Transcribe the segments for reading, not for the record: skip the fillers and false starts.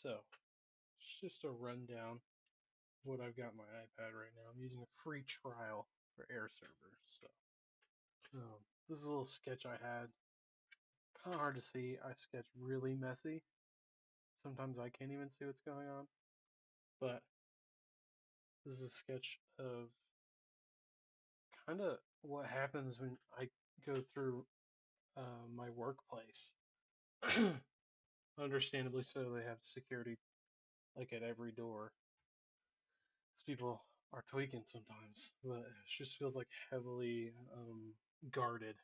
So, it's just a rundown of what I've got on my iPad right now. I'm using a free trial for Air Server. This is a little sketch I had. Kind of hard to see. I sketch really messy. Sometimes I can't even see what's going on. But this is a sketch of kind of what happens when I go through my workplace. Understandably so, they have security like at every door. Because people are tweaking sometimes, but it just feels like heavily guarded.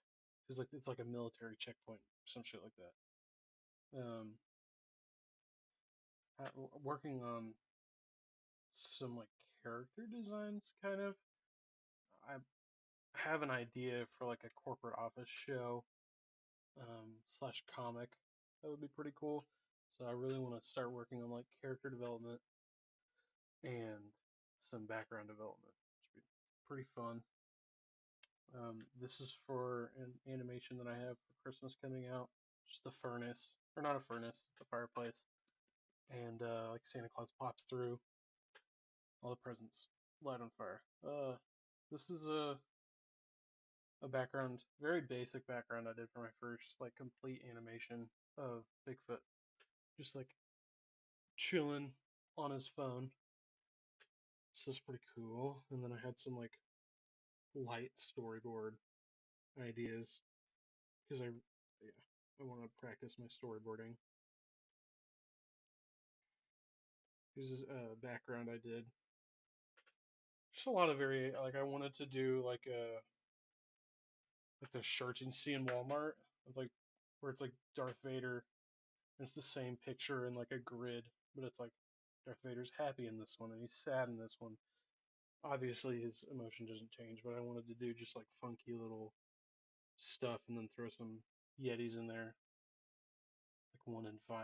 Feels like it's like a military checkpoint, some shit like that. Working on some like character designs, kind of. I have an idea for like a corporate office show slash comic that would be pretty cool. So I really want to start working on like character development and some background development, which would be pretty fun. This is for an animation that I have for Christmas coming out. Just the furnace, or not a furnace, the fireplace, and like Santa Claus pops through, all the presents light on fire. This is a background, very basic background I did for my first like complete animation of Bigfoot, just like chilling on his phone. So that's pretty cool. And then I had some like light storyboard ideas because I want to practice my storyboarding. Here's a background I did. Just a lot of like I wanted to do like the shirts you see in Walmart of like where it's like Darth Vader and it's the same picture in like a grid, but it's like Darth Vader's happy in this one and he's sad in this one. Obviously his emotion doesn't change, but I wanted to do just like funky little stuff and then throw some Yetis in there. Like 1 in 5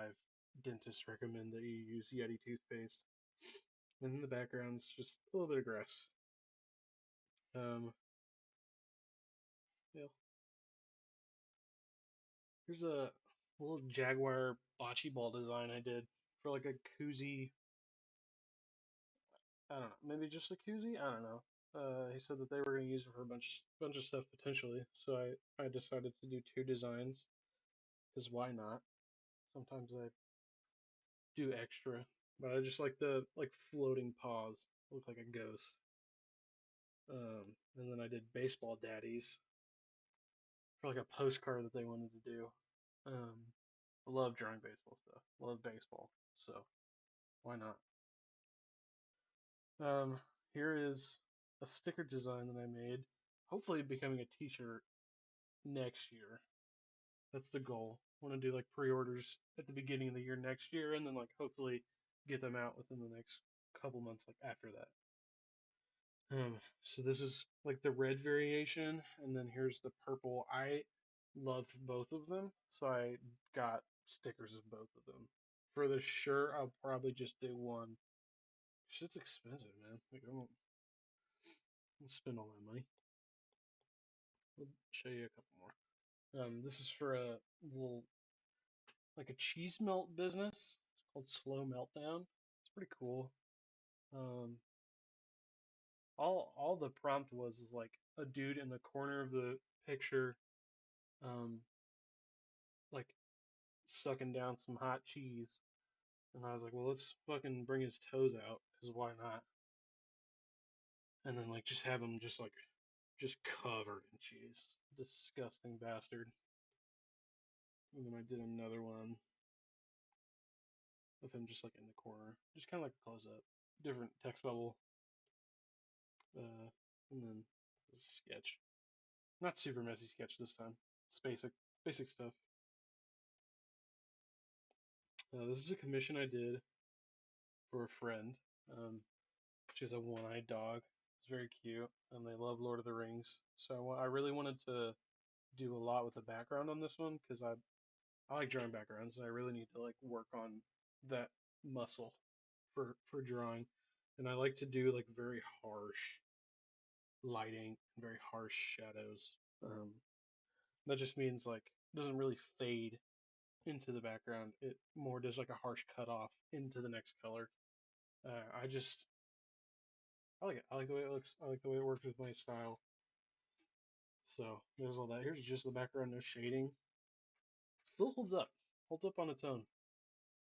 dentists recommend that you use Yeti toothpaste. And in the background's just a little bit of grass. Um, yeah. Here's a little Jaguar bocce ball design I did for like a koozie. I don't know, maybe just a koozie. I don't know. He said that they were going to use it for a bunch of stuff potentially. So I decided to do 2 designs because why not? Sometimes I do extra, but I just like the like floating paws, look like a ghost. And then I did baseball daddies for like a postcard that they wanted to do. Um, I love drawing baseball stuff. Love baseball, so why not? Um, Here is a sticker design that I made. Hopefully, becoming a T-shirt next year. That's the goal. I want to do like pre-orders at the beginning of the year next year, and then like hopefully get them out within the next couple months, like after that. So this is like the red variation, and then here's the purple. I love both of them, so I got stickers of both of them. For the shirt, I'll probably just do one. Shit's expensive, man. Like I won't spend all that money. I'll show you a couple more. This is for a little like a cheese melt business. It's called Slow Meltdown. It's pretty cool. Um, all the prompt was is like a dude in the corner of the picture, um, like sucking down some hot cheese. And I was like, well, let's fucking bring his toes out, because why not? And then, like, just have him just covered in cheese. Disgusting bastard. And then I did another one of him just, like, in the corner. Just kind of like a close up. Different text bubble. And then a sketch. Not super messy sketch this time. It's basic stuff. This is a commission I did for a friend. Um, she has a one-eyed dog. It's very cute, and they love Lord of the Rings. So I really wanted to do a lot with the background on this one because I like drawing backgrounds. And I really need to like work on that muscle for drawing, and I like to do like very harsh lighting and very harsh shadows. That just means like it doesn't really fade into the background. It more does like a harsh cutoff into the next color. I just I like it. I like the way it looks. I like the way it works with my style. So there's all that. Here's just the background, no shading. Still holds up. Holds up on its own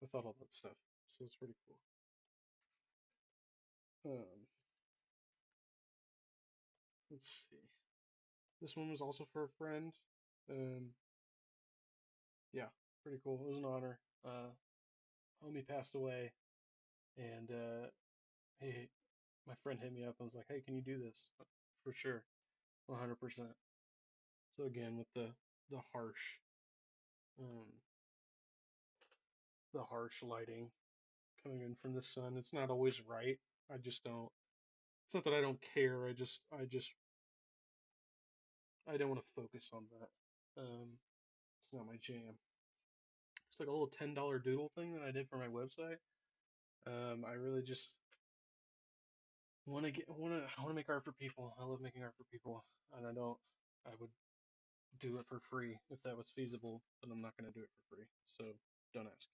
without all that stuff. So it's pretty cool. Let's see. This one was also for a friend. Um, yeah, pretty cool. It was an honor. Homie passed away, and hey, my friend hit me up and was like, "Hey, can you do this?" For sure, 100%. So again, with the harsh, um, the harsh lighting coming in from the sun, it's not always right. I just don't. It's not that I don't care. I don't want to focus on that. It's not my jam. It's like a little $10 doodle thing that I did for my website. I really just I want to make art for people. I love making art for people, and I would do it for free if that was feasible, but I'm not going to do it for free. So don't ask.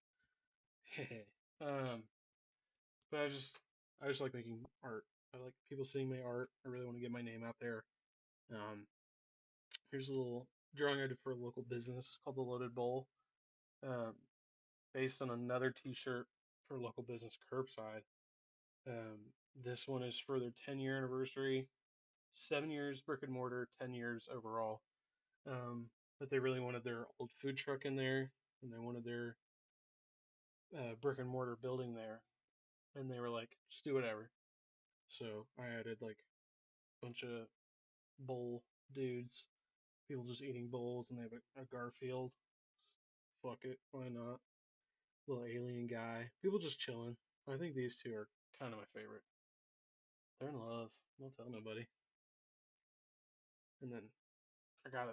um, but I just like making art. I like people seeing my art. I really want to get my name out there. Um, here's a little drawing I did for a local business called the Loaded Bowl, um, based on another T-shirt for a local business, Curbside. Um, this one is for their 10-year anniversary. 7 years brick and mortar, 10 years overall. But they really wanted their old food truck in there, and they wanted their brick and mortar building there, and they were like, just do whatever. So I added like a bunch of bowl dudes, people just eating bowls, and they have a Garfield. Fuck it, why not? Little alien guy, people just chilling. I think these two are kind of my favorite. They're in love. Don't tell nobody. And then I gotta,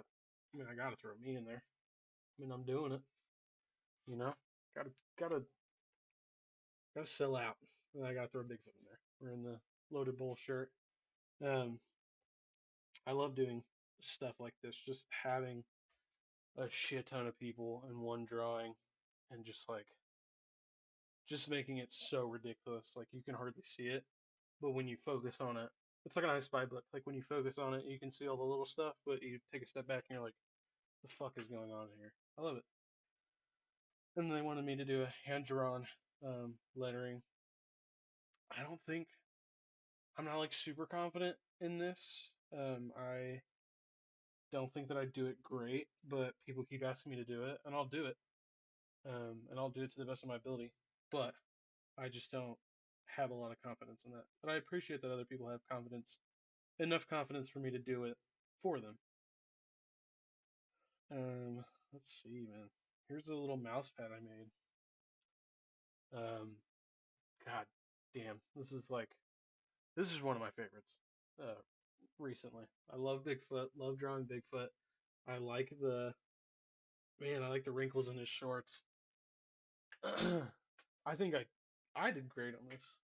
I gotta throw me in there. I mean, I'm doing it. You know, gotta gotta gotta sell out. And I gotta throw Bigfoot in there. We're in the Loaded Bowl shirt. Um, I love doing stuff like this. Just having a shit ton of people in one drawing, and just making it so ridiculous. Like you can hardly see it, but when you focus on it, it's like an I Spy book. Like when you focus on it, you can see all the little stuff, but you take a step back and you're like, the fuck is going on here? I love it. And they wanted me to do a hand drawn lettering. I don't think I'm not like super confident in this. I don't think that I do it great, but people keep asking me to do it, and I'll do it. And I'll do it to the best of my ability. But I just don't have a lot of confidence in that. But I appreciate that other people have confidence, enough confidence for me to do it for them. Let's see, man. Here's a little mouse pad I made. Um, God damn, this is one of my favorites. Uh, recently, I love Bigfoot. Love drawing Bigfoot. I like the I like the wrinkles in his shorts. I think I did great on this.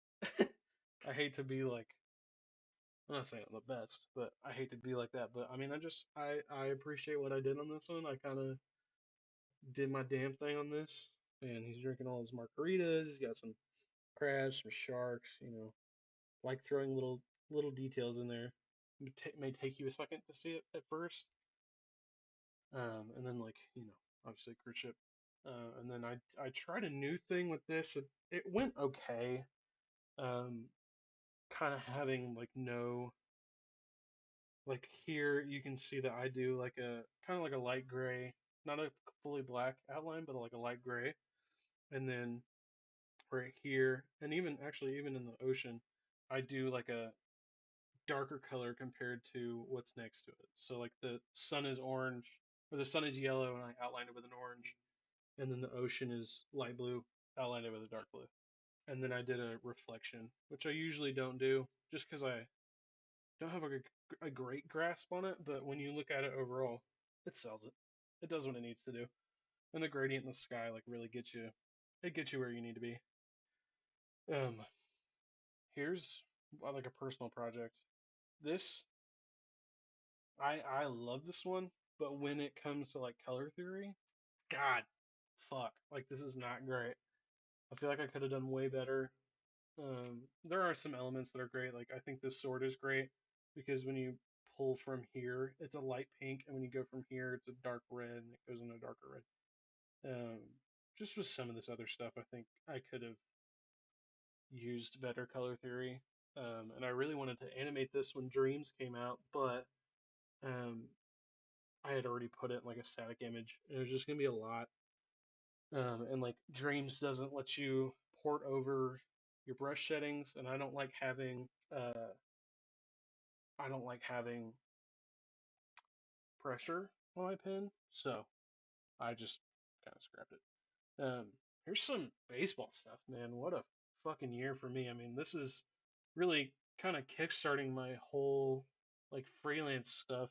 I hate to be like I'm not saying I'm the best, but I hate to be like that. But I mean, I appreciate what I did on this one. I kind of did my damn thing on this, and he's drinking all his margaritas. He's got some crabs, some sharks. Like throwing little details in there. It may take you a second to see it at first, and then obviously cruise ship. And then I tried a new thing with this. It went okay. Um, kind of having like no like here you can see that I do like a kind of like a light gray, not a fully black outline, but like a light gray. And then right here, and even in the ocean, I do like a darker color compared to what's next to it. So like the sun is orange, or the sun is yellow, and I outline it with an orange, and then the ocean is light blue, outlined it with a dark blue. And then I did a reflection, which I usually don't do, just because I don't have a great grasp on it. But when you look at it overall, it sells it. It does what it needs to do, and the gradient in the sky like really gets you. It gets you where you need to be. Um, here's like a personal project. This I love this one, but when it comes to like color theory, God fuck, like this is not great. I feel like I could have done way better. There are some elements that are great. Like I think this sword is great because when you pull from here, it's a light pink, and when you go from here, it's a dark red, and it goes into a darker red. Um, just with some of this other stuff, I think I could have used better color theory. And I really wanted to animate this when Dreams came out, but um, I had already put it in like a static image. And it was just gonna be a lot. And like Dreams doesn't let you port over your brush settings, and I don't like having pressure on my pen, so I just kind of scrapped it. Here's some baseball stuff, man. What a fucking year for me. I mean, this is really kind of kickstarting my whole like freelance stuff.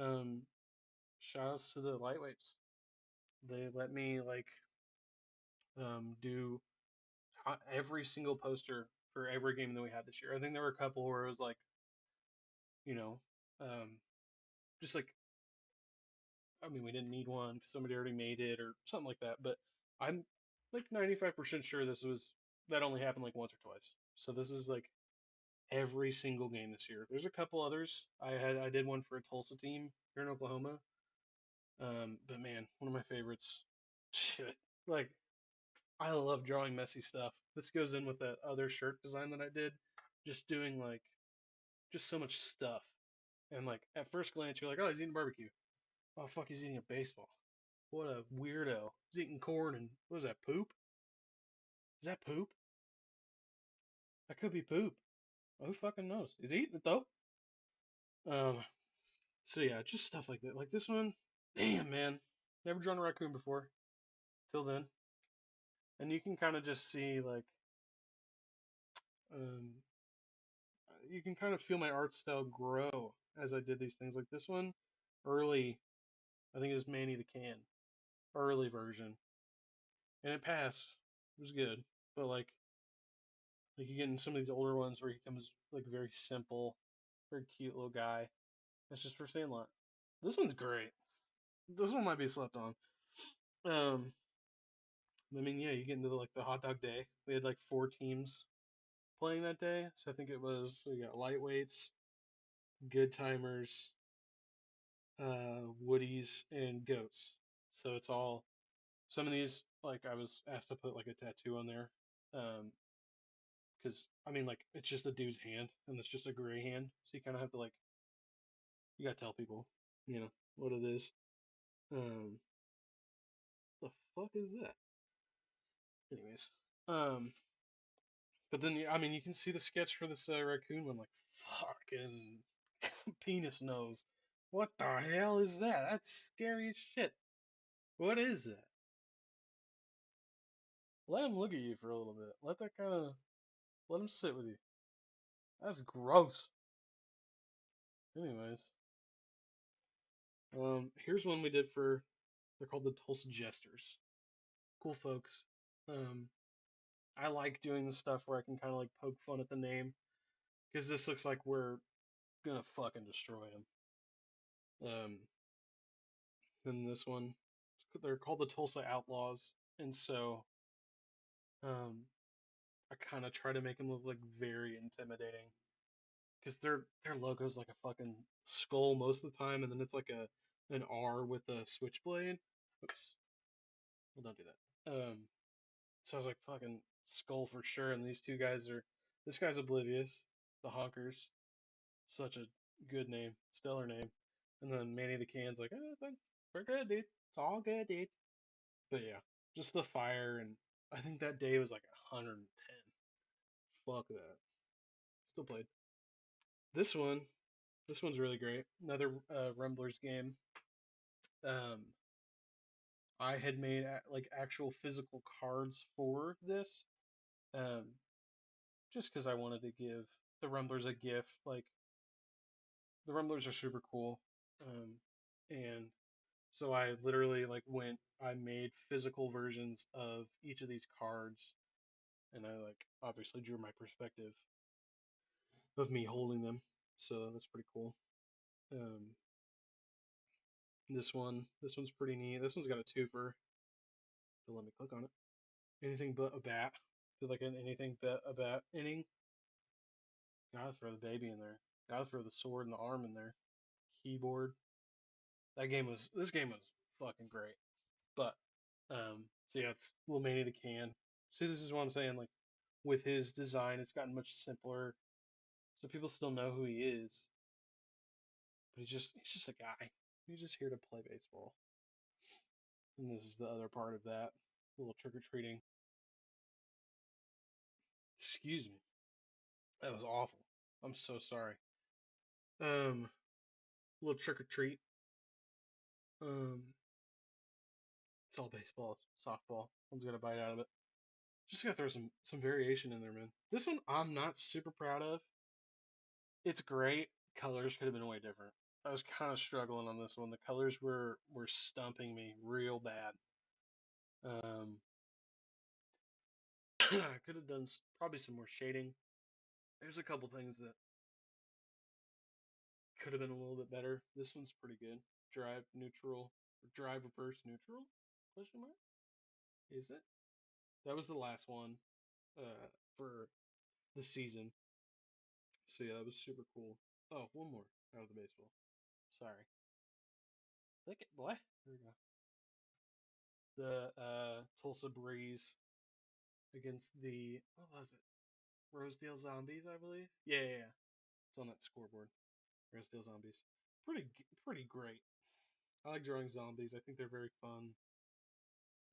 Um, Shoutouts to the lightweights. They let me like do every single poster for every game that we had this year. I think there were a couple where it was like, you know, um, just like I mean, we didn't need one because somebody already made it or something like that. But I'm like 95% sure that only happened like once or twice. So this is like every single game this year. There's a couple others. I did one for a Tulsa team here in Oklahoma. But man, one of my favorites. Shit, like I love drawing messy stuff. This goes in with that other shirt design that I did. Just doing like just so much stuff. And like at first glance, you're like, oh, he's eating barbecue. Oh fuck, he's eating a baseball. What a weirdo. He's eating corn and what is that, poop? Is that poop? That could be poop. Who fucking knows? He's eating it though. Um so yeah, just stuff like that. Like this one, damn man. Never drawn a raccoon before. Till then. And you can kind of just see like um you can kind of feel my art style grow as I did these things. Like this one, early, I think it was Manny the Can, early version, and it passed. It was good, but like you get in some of these older ones where he becomes like very simple, very cute little guy. That's just for Sandlot. This one's great. This one might be slept on. Um, I mean, yeah, you get into like the hot dog day. We had like four teams playing that day, so I think it was we got lightweights, good timers, woodies, and goats. So it's all some of these like I was asked to put like a tattoo on there, because I mean like it's just a dude's hand and it's just a gray hand, so you kind of have to like you gotta tell people, what it is. Um, the fuck is that? Anyways, um, but then I mean you can see the sketch for this raccoon one, like fucking penis nose. What the hell is that? That's scary as shit. What is that? Let him look at you for a little bit. Let him sit with you. That's gross. Anyways, here's one we did for. They're called the Tulsa Jesters. Cool folks. Um, I like doing the stuff where I can kind of like poke fun at the name because this looks like we're gonna fucking destroy them. Then this one, they're called the Tulsa Outlaws, and so um, I kind of try to make them look like very intimidating because their logo is like a fucking skull most of the time, and then it's like an R with a switchblade. Oops, well, don't do that. So I was like, fucking skull for sure. And these two guys are, this guy's oblivious, the Honkers, such a good name, stellar name. And then Manny the Can's like, we're good, dude. It's all good, dude. But yeah, just the fire, and I think that day was like 110. Fuck that. Still played. This one, this one's really great. Another Rumblers game. Um, I had made like actual physical cards for this, um, just because I wanted to give the Rumblers a gift. Like the Rumblers are super cool, and so I literally like I made physical versions of each of these cards, and I like obviously drew my perspective of me holding them. So that's pretty cool. Um, this one's pretty neat. This one's got a twofer. But let me click on it. Anything but a bat. Feel like an anything but a bat inning. Gotta throw the baby in there. Gotta throw the sword and the arm in there. Keyboard. This game was fucking great. But so yeah, it's Little Manny the Can. See, this is what I'm saying. Like with his design, it's gotten much simpler, so people still know who he is. But he's just a guy. He's just here to play baseball. And this is the other part of that. A little trick or treating. Excuse me. That was awful. I'm so sorry. Um, little trick or treat. Um, it's all baseball, softball. One's got a bite out of it. Just gotta throw some variation in there, man. This one I'm not super proud of. It's great. Colors could have been way different. I was kind of struggling on this one. The colors were stumping me real bad. I could have done probably some more shading. There's a couple things that could have been a little bit better. This one's pretty good. Drive neutral, drive reverse neutral? Question mark? Is it? That was the last one for the season. So yeah, that was super cool. Oh, one more out of the baseball. Sorry. Look at boy. There we go. The Tulsa Breeze against the what was it? Rosedale Zombies, I believe. Yeah. It's on that scoreboard. Rosedale Zombies. Pretty great. I like drawing zombies. I think they're very fun.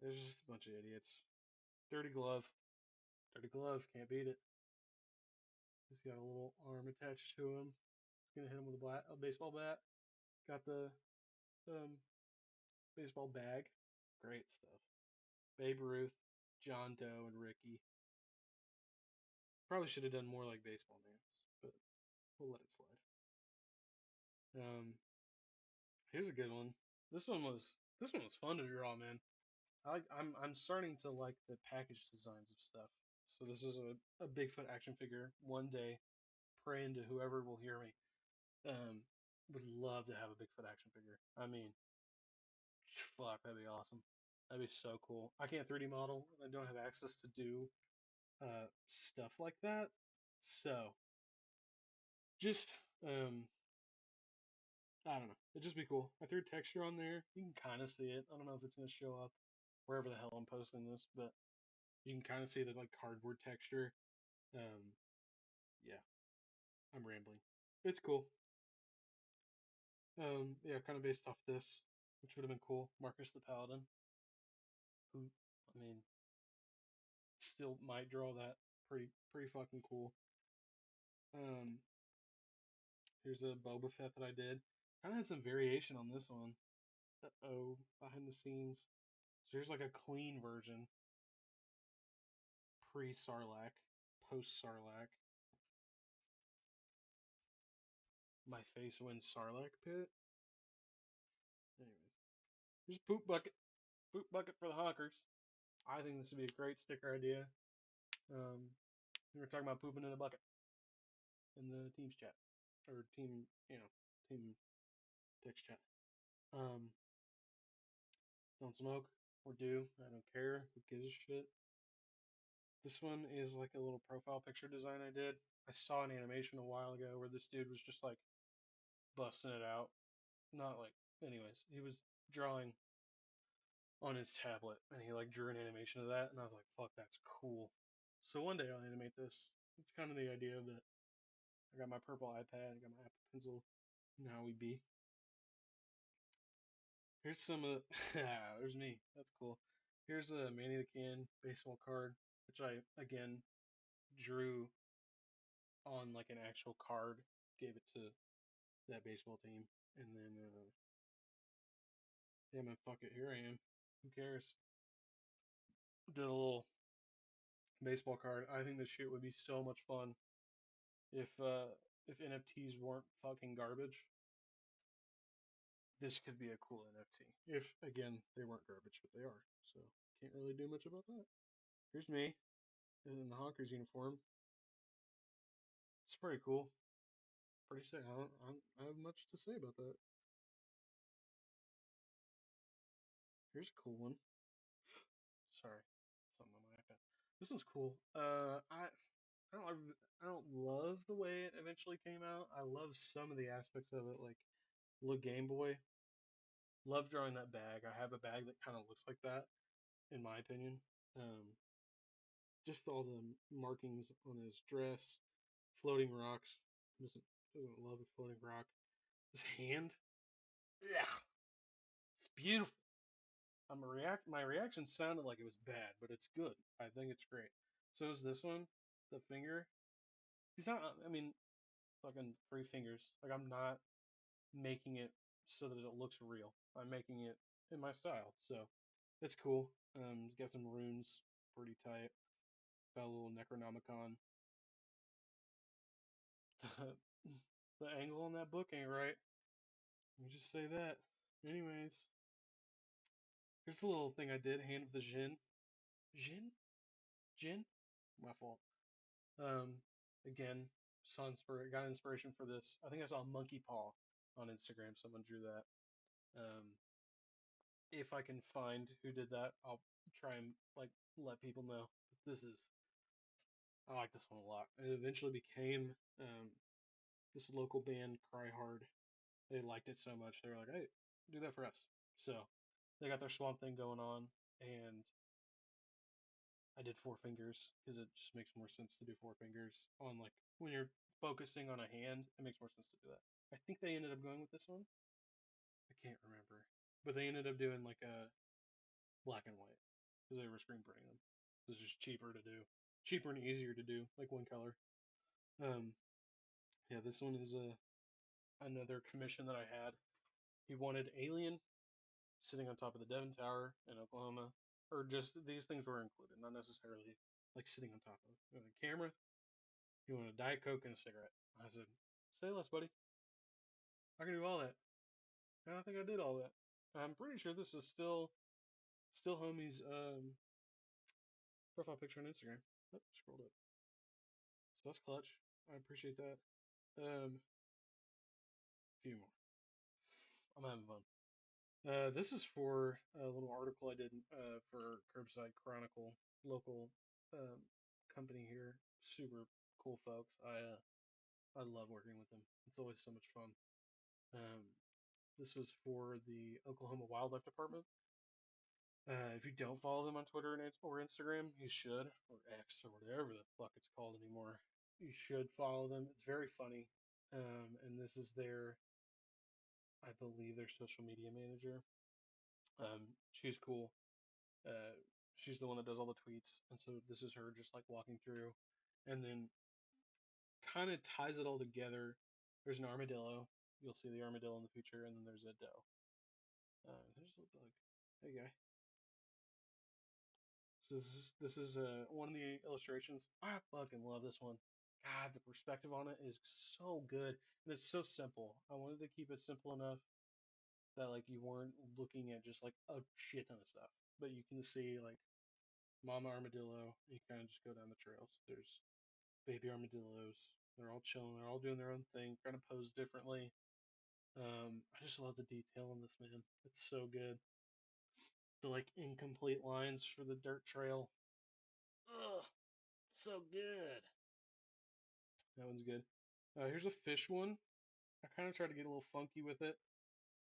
There's just a bunch of idiots. Dirty Glove. Dirty Glove. Can't beat it. He's got a little arm attached to him. He's gonna hit him with a baseball bat. Got the um, baseball bag. Great stuff. Babe Ruth, John Doe, and Ricky. Probably should have done more like baseball names, but we'll let it slide. Here's a good one. This one was fun to draw, man. I'm starting to like the package designs of stuff. So this is a Bigfoot action figure. One day, praying to whoever will hear me. Um, would love to have a Bigfoot action figure. I mean, fuck, that'd be awesome. That'd be so cool. I can't 3D model. I don't have access to do stuff like that. So just I don't know. It'd just be cool. I threw texture on there. You can kind of see it. I don't know if it's gonna show up wherever the hell I'm posting this, but you can kind of see the like cardboard texture. Um, yeah, I'm rambling. It's cool. Yeah, kind of based off this, which would have been cool. Marcus the Paladin, who I mean, still might draw that pretty fucking cool. Um, here's a Boba Fett that I did. Kind of had some variation on this one. Oh, behind the scenes. So here's like a clean version, pre Sarlacc, post Sarlacc. My face wins Sarlacc pit. Anyways, here's poop bucket. Poop bucket for the honkers. I think this would be a great sticker idea. We were talking about pooping in a bucket in the team's chat or team text chat. Um, don't smoke or do. I don't care. Who gives a shit? This one is like a little profile picture design I did. I saw an animation a while ago where this dude was just like busting it out. Not like, anyways, he was drawing on his tablet and he like drew an animation of that and I was like, fuck, that's cool. So one day I'll animate this. It's kind of the idea of that. I got my purple iPad, I got my Apple Pencil. Now we be. Here's some of there's me. That's cool. Here's a Manny the Can baseball card, which I again drew on like an actual card, gave it to that baseball team, and then yeah man, fuck it, here I am. Who cares? Did a little baseball card. I think this shit would be so much fun if NFTs weren't fucking garbage. This could be a cool NFT. If again they weren't garbage, but they are. So can't really do much about that. Here's me in the Honkers uniform. It's pretty cool. Pretty sick. I don't have much to say about that. Here's a cool one. Sorry, something on my iPad. This one's cool. I don't love the way it eventually came out. I love some of the aspects of it, like little Game Boy. Love drawing that bag. I have a bag that kind of looks like that, in my opinion. Um, just all the markings on his dress, floating rocks. Doesn't love a floating rock. His hand, yeah, it's beautiful. My reaction sounded like it was bad, but it's good. I think it's great. So is this one, the finger. He's not. I mean, fucking three fingers. Like I'm not making it so that it looks real. I'm making it in my style. So it's cool. Got some runes, pretty tight. Got a little Necronomicon. The angle on that book ain't right. Let me just say that. Anyways, here's a little thing I did. Hand of the Jinn. Jinn? Jinn? My fault. Um, again, got inspiration for this. I think I saw Monkey Paw on Instagram. Someone drew that. If I can find who did that, I'll try and like let people know. But this is I like this one a lot. It eventually became this local band, Cry Hard. They liked it so much they were like, "Hey, do that for us." So they got their Swamp Thing going on, and I did four fingers because it just makes more sense to do four fingers on like when you're focusing on a hand. It makes more sense to do that. I think they ended up going with this one. I can't remember, but they ended up doing like a black and white because they were screen printing them. It's just cheaper to do, cheaper and easier to do, like one color. Um, yeah, this one is another commission that I had. He wanted Alien sitting on top of the Devon Tower in Oklahoma, or just these things were included, not necessarily like sitting on top of it. The camera, he wanted a Diet Coke and a cigarette. I said, say less, buddy. I can do all that. And I think I did all that. I'm pretty sure this is still homie's profile picture on Instagram. Oh, scrolled up. So that's clutch. I appreciate that. A few more. I'm having fun. This is for a little article I did for Curbside Chronicle, local um, company here. Super cool folks. I love working with them. It's always so much fun. Um, this was for the Oklahoma Wildlife Department. If you don't follow them on Twitter or Instagram, you should, or X or whatever the fuck it's called anymore. You should follow them. It's very funny. And this is I believe, their social media manager. She's cool. Uh, she's the one that does all the tweets, and so this is her just like walking through, and then kind of ties it all together. There's an armadillo. You'll see the armadillo in the future, and then there's a doe. There's a little bug. Hey guy. So this is one of the illustrations. I fucking love this one. God, the perspective on it is so good, and it's so simple. I wanted to keep it simple enough that like you weren't looking at just like a shit ton of stuff, but you can see like mama armadillo. And you kind of just go down the trails. There's baby armadillos. They're all chilling. They're all doing their own thing, kind of pose differently. I just love the detail in this, man. It's so good. The like incomplete lines for the dirt trail. Ugh, so good. That one's good. Here's a fish one. I kind of try to get a little funky with it.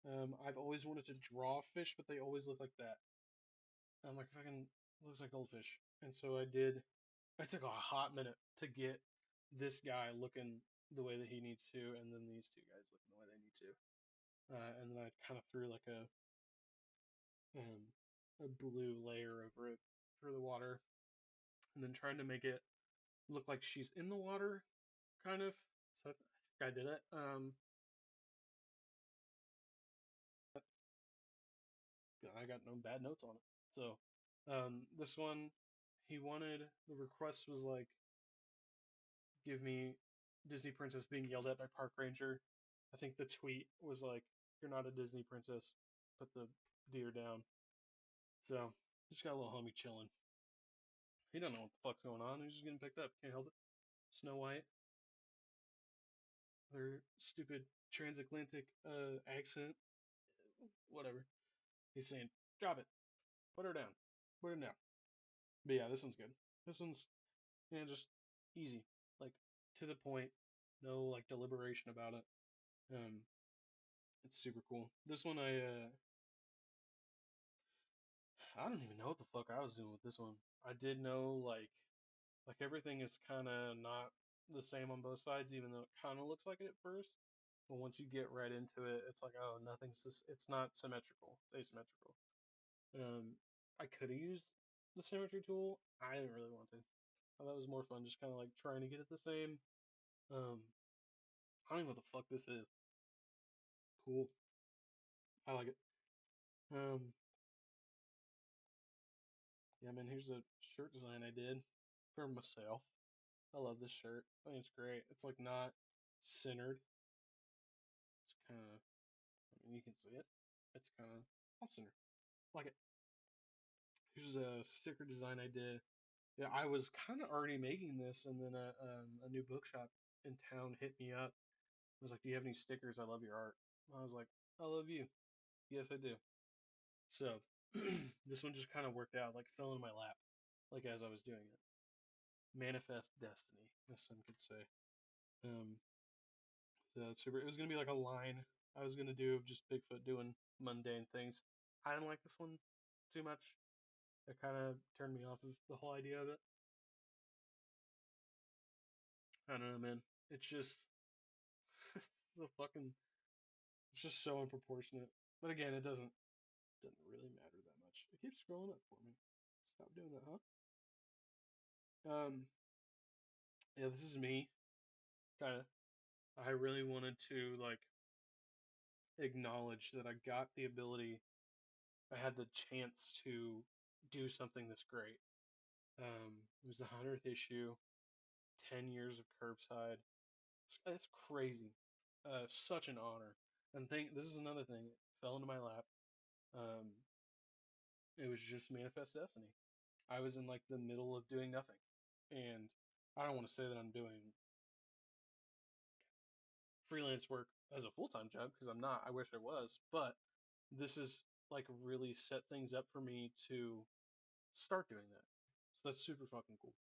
I've always wanted to draw fish, but they always look like that. I'm like, fucking looks like goldfish. And so I did. I took a hot minute to get this guy looking the way that he needs to, and then these two guys looking the way they need to. And then I kind of threw like a blue layer over it for the water, and then trying to make it look like she's in the water, kind of. So I think I did it. I got no bad notes on it. So this one, he wanted the request was like, give me Disney princess being yelled at by park ranger. I think the tweet was like, "You're not a Disney princess. Put the deer down." So just got a little homie chilling. He don't know what the fuck's going on. He's just getting picked up. Can't help it. Snow White, their stupid transatlantic accent. Whatever. He's saying, "Drop it. Put her down. Put her down." But yeah, this one's good. This one's just easy, like to the point, no like deliberation about it. Um, it's super cool. This one I don't even know what the fuck I was doing with this one. I did know like everything is kind of not the same on both sides, even though it kind of looks like it at first. But once you get right into it, it's like, oh, nothing's just, it's not symmetrical. It's asymmetrical. Um, I could have used the symmetry tool. I didn't really want to. I thought it was more fun just kind of like trying to get it the same. Um, I don't even know what the fuck this is. Cool. I like it. Um, yeah, man, here's a shirt design I did for myself. I love this shirt. I think it's great. It's like not centered. It's kind of, I mean, you can see it. It's kind of off center. Like it. Here's a sticker design I did. Yeah, I was kind of already making this, and then a new bookshop in town hit me up. I was like, "Do you have any stickers? I love your art." I was like, "I love you." Yes, I do. So this one just kind of worked out, like fell in my lap, like as I was doing it. Manifest destiny, as some could say. Um, so it's super. It was gonna be like a line I was gonna do of just Bigfoot doing mundane things. I didn't like this one too much. It kind of turned me off of the whole idea of it. I don't know, man. It's just it's a fucking. It's just so unproportionate. But again, it doesn't really matter that much. It keeps scrolling up for me. Stop doing that, huh? Yeah, this is me. Kind of. I really wanted to like acknowledge that I got the ability. I had the chance to do something this great. It was the 100th issue. 10 years of curbside. It's crazy. Such an honor. And this is another thing. It fell into my lap. Um, it was just manifest destiny. I was in like the middle of doing nothing, and I don't want to say that I'm doing freelance work as a full time job because I'm not. I wish I was, but this is like really set things up for me to start doing that. So that's super fucking cool.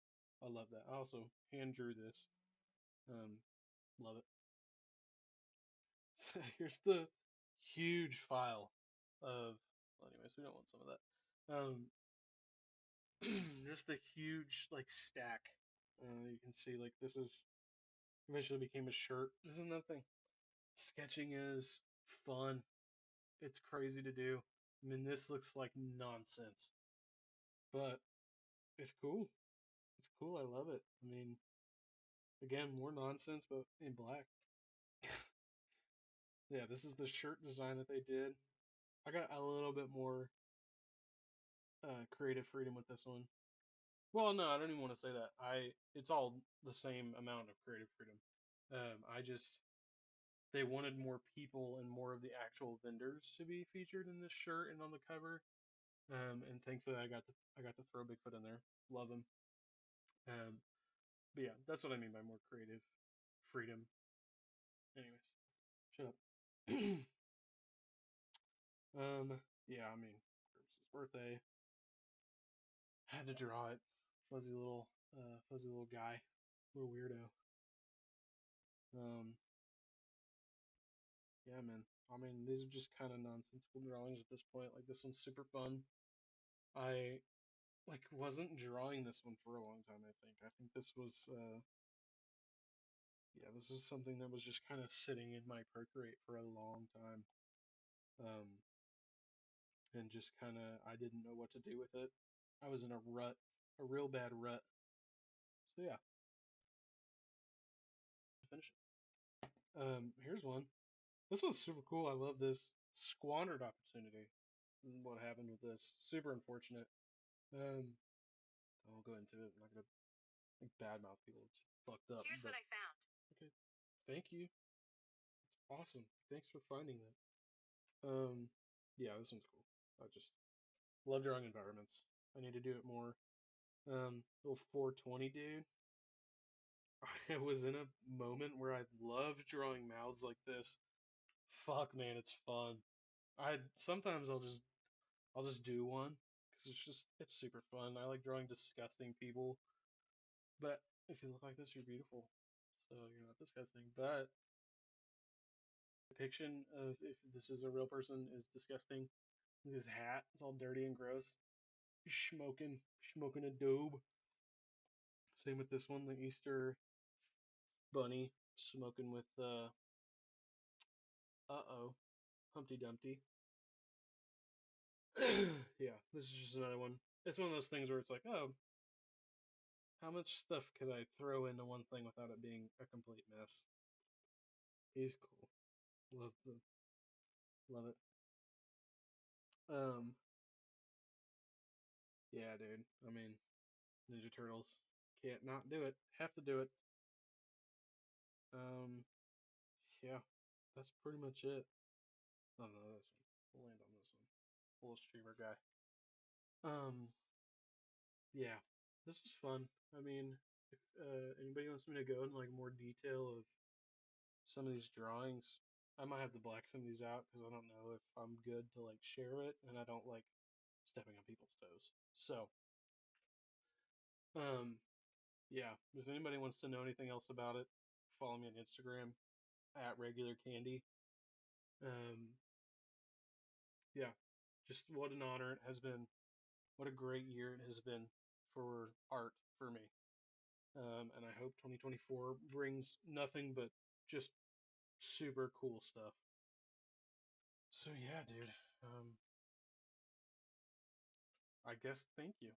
I love that. I also hand drew this. Um, love it. Here's the huge file of. Well, anyways, we don't want some of that. Just the huge like stack. You can see like this is eventually became a shirt. This is another thing. Sketching is fun. It's crazy to do. I mean, this looks like nonsense, but it's cool. It's cool. I love it. I mean, again, more nonsense, but in black. Yeah, this is the shirt design that they did. I got a little bit more creative freedom with this one. Well, no, I don't even want to say that. It's all the same amount of creative freedom. I just they wanted more people and more of the actual vendors to be featured in this shirt and on the cover. And thankfully, I got to throw Bigfoot in there. Love him. Um, but yeah, that's what I mean by more creative freedom. Anyways, shut up. Yeah, I mean, it was his birthday. Had to draw it. Fuzzy little guy, little weirdo. Um, yeah, man. I mean, these are just kind of nonsensical drawings at this point. Like this one's super fun. I like wasn't drawing this one for a long time. I think this was yeah, this is something that was just kind of sitting in my Procreate for a long time. Um, and just kind of, I didn't know what to do with it. I was in a rut, a real bad rut. So yeah, finish it. Here's one. This one's super cool. I love this squandered opportunity. What happened with this? Super unfortunate. Um, I'll go into it. I'm not gonna like badmouth people. It's fucked up. Here's what I found. Okay, thank you. It's awesome. Thanks for finding that. Yeah, this one's cool. I just love drawing environments. I need to do it more. Little 420 dude. I was in a moment where I loved drawing mouths like this. Fuck, man, it's fun. I sometimes I'll just do one it's super fun. I like drawing disgusting people, but if you look like this, you're beautiful. So you're not disgusting. But depiction of if this is a real person is disgusting. His hat, it's all dirty and gross. He's smoking a doob. Same with this one, the Easter bunny smoking with oh, Humpty Dumpty. Yeah, this is just another one. It's one of those things where it's like, oh, how much stuff could I throw into one thing without it being a complete mess? He's cool. Love it. Um, yeah, dude. I mean, Ninja Turtles can't not do it. Have to do it. Um, yeah, that's pretty much it. I don't know this one. We'll land on this one. Little streamer guy. Um, yeah, this is fun. I mean, if anybody wants me to go in like more detail of some of these drawings, I might have to black some of these out because I don't know if I'm good to like share it, and I don't like stepping on people's toes. So, um, yeah, if anybody wants to know anything else about it, follow me on Instagram at Regularcandy. Um, yeah, just what an honor it has been. What a great year it has been for art for me. And I hope 2024 brings nothing but just super cool stuff. So yeah, dude. I guess thank you.